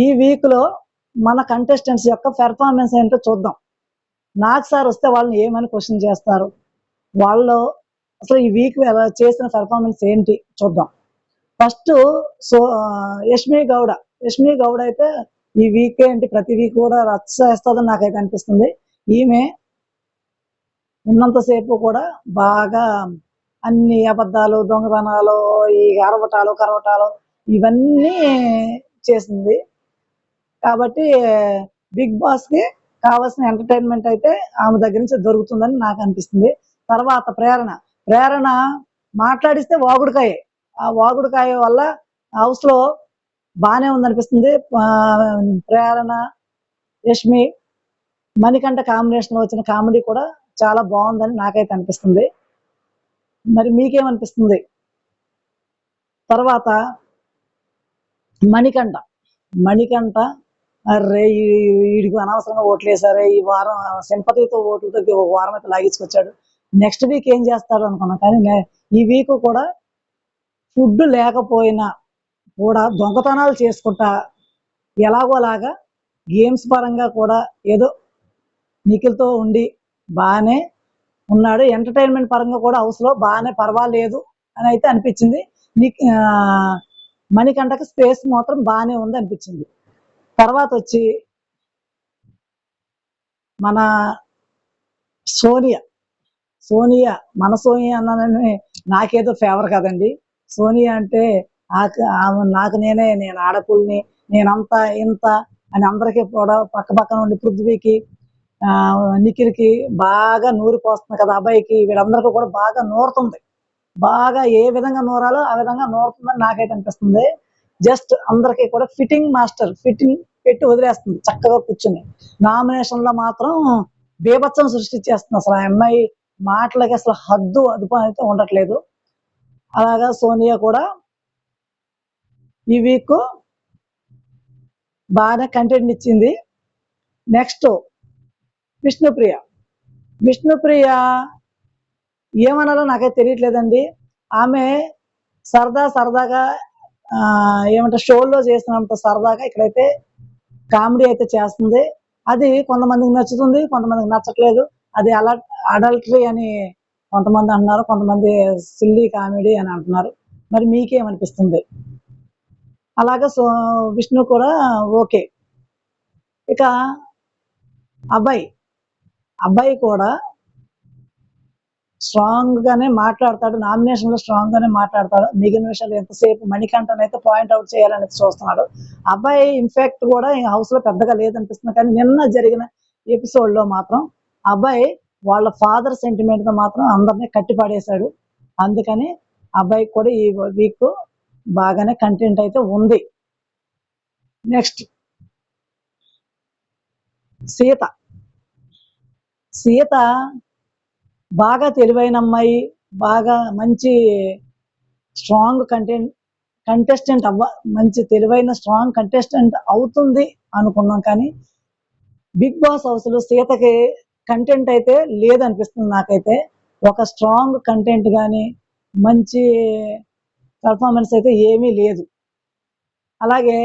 ఈ వీక్లో మన కంటెస్టెంట్స్ యొక్క పెర్ఫార్మెన్స్ ఏంటో చూద్దాం. నాకు సార్ వస్తే వాళ్ళని ఏమని క్వశ్చన్ చేస్తారు, వాళ్ళు అసలు ఈ వీక్ ఎలా చేసిన పెర్ఫార్మెన్స్ ఏంటి చూద్దాం. ఫస్ట్ యష్మి గౌడ అయితే ఈ వీక్ ఏంటి ప్రతి వీక్ కూడా రచ్చ వేస్తుందని నాకైతే అనిపిస్తుంది. ఈమె ఉన్నంతసేపు కూడా బాగా అన్ని అబద్ధాలు, దొంగతనాలు, ఈ అరవటాలు కరవటాలు ఇవన్నీ చేసింది. కాబట్టి బిగ్ బాస్కి కావాల్సిన ఎంటర్టైన్మెంట్ అయితే ఆమె దగ్గర నుంచి దొరుకుతుందని నాకు అనిపిస్తుంది. తర్వాత ప్రేరణ మాట్లాడిస్తే వాగుడుకాయ, ఆ వాగుడుకాయ వల్ల హౌస్లో బాగానే ఉందనిపిస్తుంది. ప్రేరణ, యష్మి, మణికంఠ కాంబినేషన్లో వచ్చిన కామెడీ కూడా చాలా బాగుందని నాకైతే అనిపిస్తుంది. మరి మీకేమనిపిస్తుంది? తర్వాత మణికంఠ అర్రే వీడికి అనవసరంగా ఓట్లు వేసారే, ఈ వారం సింపతితో ఓట్లతో ఒక వారం అయితే లాగించుకొచ్చాడు, నెక్స్ట్ వీక్ ఏం చేస్తాడు అనుకున్నాం. కానీ ఈ వీక్ కూడా ఫుడ్ లేకపోయినా కూడా దొంగతనాలు చేసుకుంటా ఎలాగోలాగా గేమ్స్ పరంగా కూడా ఏదో నిఖిల్తో ఉండి బాగానే ఉన్నాడు. ఎంటర్టైన్మెంట్ పరంగా కూడా హౌస్లో బాగానే పర్వాలేదు అని అయితే అనిపించింది. మణికంఠకి స్పేస్ మాత్రం బాగానే ఉంది అనిపించింది. తర్వాత వచ్చి మన సోనియా అన్నానని నాకేదో ఫేవర్ కదండి. సోనియా అంటే నాకు నేను ఆడపుల్ని, నేనంతా ఇంత అని అందరికీ కూడా పక్కన ఉండి పృథ్వీకి, నిఖిల్కి బాగా నూరిపోస్తుంది కదా, అబ్బాయికి వీళ్ళందరికీ కూడా బాగా నూరుతుంది. బాగా ఏ విధంగా నూరాలో ఆ విధంగా నూరుతుందని నాకైతే అనిపిస్తుంది. జస్ట్ అందరికీ కూడా ఫిట్టింగ్ పెట్టి వదిలేస్తుంది చక్కగా కూర్చుని. నామినేషన్లో మాత్రం బీభత్సం సృష్టించేస్తుంది. అసలు ఆ అమ్మాయి మాటలకి అసలు అదుపు అయితే ఉండట్లేదు. అలాగా సోనియా కూడా ఈ వీక్ బాగా కంటెంట్ ఇచ్చింది. నెక్స్ట్ విష్ణుప్రియ ఏమనాలో నాకైతే తెలియట్లేదండి. ఆమె సరదాగా ఏమంటే షోల్లో చేసినంత సరదాగా ఇక్కడైతే కామెడీ అయితే చేస్తుంది. అది కొంతమందికి నచ్చుతుంది, కొంతమందికి నచ్చట్లేదు. అది అడల్టరీ అని కొంతమంది అంటున్నారు, కొంతమంది సిల్లీ కామెడీ అని అంటున్నారు. మరి మీకేమనిపిస్తుంది? అలాగే విష్ణు కూడా ఓకే. ఇక అబ్బాయి కూడా స్ట్రాంగ్ గానే మాట్లాడతాడు, నామినేషన్ లో స్ట్రాంగ్ గానే మాట్లాడతాడు. మిగిలిన విషయాలు ఎంతసేపు మణికంఠనైతే పాయింట్ అవుట్ చేయాలని చూస్తున్నాడు. అబ్బాయి ఇన్ఫాక్ట్ కూడా హౌస్ లో పెద్దగా లేదనిపిస్తుంది. కానీ నిన్న జరిగిన ఎపిసోడ్ లో మాత్రం అబ్బాయి వాళ్ళ ఫాదర్ సెంటిమెంట్ తో మాత్రం అందరినీ కట్టిపడేశాడు. అందుకని అబ్బాయికి కూడా ఈ వీక్ బాగానే కంటెంట్ అయితే ఉంది. నెక్స్ట్ సీత బాగా తెలివైన అమ్మాయి, బాగా మంచి స్ట్రాంగ్ కంటెస్టెంట్ మంచి తెలివైన స్ట్రాంగ్ కంటెస్టెంట్ అవుతుంది అనుకున్నాం. కానీ బిగ్ బాస్ హౌస్లో సీతకి కంటెంట్ అయితే లేదనిపిస్తుంది నాకైతే. ఒక స్ట్రాంగ్ కంటెంట్ కానీ మంచి పర్ఫార్మెన్స్ అయితే ఏమీ లేదు. అలాగే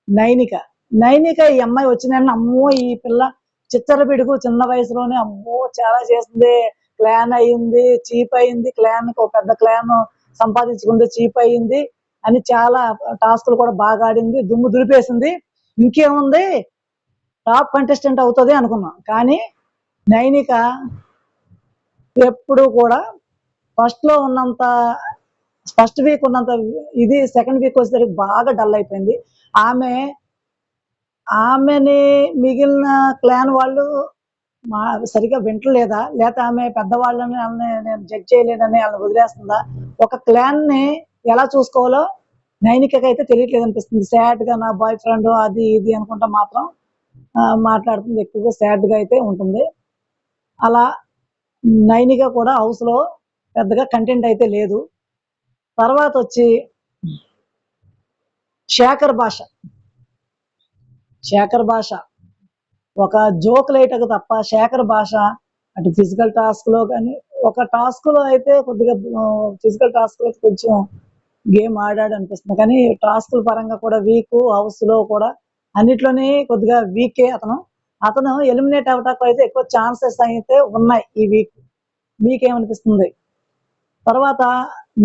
నైనిక ఈ అమ్మాయి వచ్చిందని అమ్మో ఈ పిల్ల చిచ్చర పిడుగు చిన్న వయసులోనే అమ్మో చాలా చేస్తుంది, క్లాన్ అయింది, చీప్ అయింది, ఒక పెద్ద క్లాన్ సంపాదించుకుంటే చీప్ అయింది అని చాలా టాస్కులు కూడా బాగా ఆడింది, దుమ్ము దులిపేసింది. ఇంకేముంది టాప్ కంటెస్టెంట్ అవుతుంది అనుకున్నాం. కానీ నైనిక ఎప్పుడు కూడా ఫస్ట్ వీక్ ఉన్నంత ఇది సెకండ్ వీక్ వచ్చేసరికి బాగా డల్ అయిపోయింది. ఆమెని మిగిలిన క్లాన్ వాళ్ళు సరిగా వింటలేదా, లేకపోతే ఆమె పెద్దవాళ్ళని నేను జడ్జ్ చేయలేదని వాళ్ళని వదిలేస్తుందా? ఒక క్లాన్ ని ఎలా చూసుకోవాలో నైనికకి అయితే తెలియట్లేదు అనిపిస్తుంది. సాడ్ గా నా బాయ్ ఫ్రెండ్ అది ఇది అనుకుంటా మాత్రం మాట్లాడుతుంది, ఎక్కువగా సాడ్ గా అయితే ఉంటుంది. అలా నైనిక కూడా హౌస్ లో పెద్దగా కంటెంట్ అయితే లేదు. తర్వాత వచ్చి శేఖర్ భాష ఒక జోక్ లైటకు తప్ప శేఖర్ భాష అటు ఫిజికల్ టాస్క్ లో కానీ ఒక టాస్క్ లో అయితే కొద్దిగా ఫిజికల్ టాస్క్ లో కొంచెం గేమ్ ఆడాడు అనిపిస్తుంది. కానీ టాస్కుల పరంగా కూడా వీక్, హౌస్‌లో కూడా అన్నిట్లోనే కొద్దిగా వీకే అతను. అతను ఎలిమినేట్ అవ్వటానికి అయితే ఎక్కువ ఛాన్సెస్ అయితే ఉన్నాయి ఈ వీక్. మీకేమనిపిస్తుంది? తర్వాత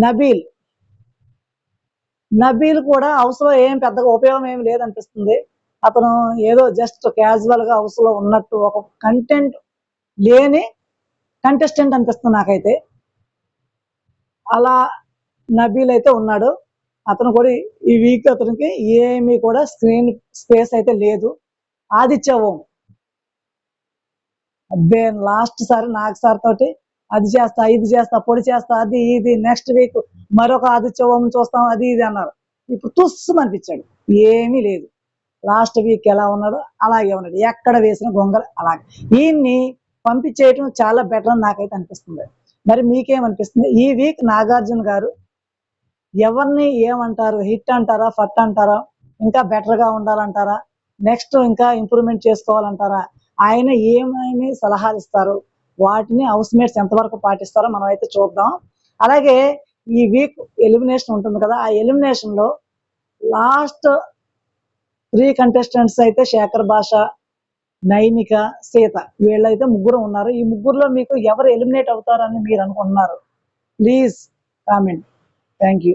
నబీల్. నబీల్ కూడా హౌస్‌లో ఏం పెద్దగా ఉపయోగం ఏమి లేదనిపిస్తుంది. అతను ఏదో జస్ట్ క్యాజువల్‌గా హౌస్‌లో ఉన్నట్టు ఒక కంటెంట్ లేని కంటెస్టెంట్ అనిపిస్తుంది నాకైతే. అలా నబీల్ అయితే ఉన్నాడు. అతను కూడా ఈ వీక్ అతనికి ఏమీ కూడా స్క్రీన్ స్పేస్ అయితే లేదు. ఆదిత్య ఓం అబ్బే లాస్ట్ సారి నాగ్ సార్ తోటి అది చేస్తా, ఇది చేస్తా, పొడి చేస్తా, అది ఇది నెక్స్ట్ వీక్ మరొక ఆదిత్య ఓం చూస్తాం అది ఇది అన్నారు. ఇప్పుడు తుస్సు అనిపించాడు. ఏమీ లేదు. లాస్ట్ వీక్ ఎలా ఉన్నాడో అలాగే ఉన్నాడు. ఎక్కడ వేసిన గొంగలు అలాగే. ఈయన్ని పంపించేయటం చాలా బెటర్ అని నాకైతే అనిపిస్తుంది. మరి మీకేమనిపిస్తుంది? ఈ వీక్ నాగార్జున గారు ఎవరిని ఏమంటారు? హిట్ అంటారా? ఫట్ అంటారా? ఇంకా బెటర్‌గా ఉండాలంటారా? నెక్స్ట్ ఇంకా ఇంప్రూవ్‌మెంట్ చేసుకోవాలంటారా? ఆయన ఏమని సలహాలు ఇస్తారు? వాటిని హౌస్ మేట్స్ ఎంతవరకు పాటిస్తారో మనం అయితే చూద్దాం. అలాగే ఈ వీక్ ఎలిమినేషన్ ఉంటుంది కదా! ఆ ఎలిమినేషన్‌లో లాస్ట్ 3 కంటెస్టెంట్స్ అయితే శేఖర్ భాష, నైనిక, సీత వీళ్ళైతే ముగ్గురు ఉన్నారు. ఈ ముగ్గురులో మీకు ఎవరు ఎలిమినేట్ అవుతారని మీరు అనుకుంటున్నారు? Please comment. Thank you.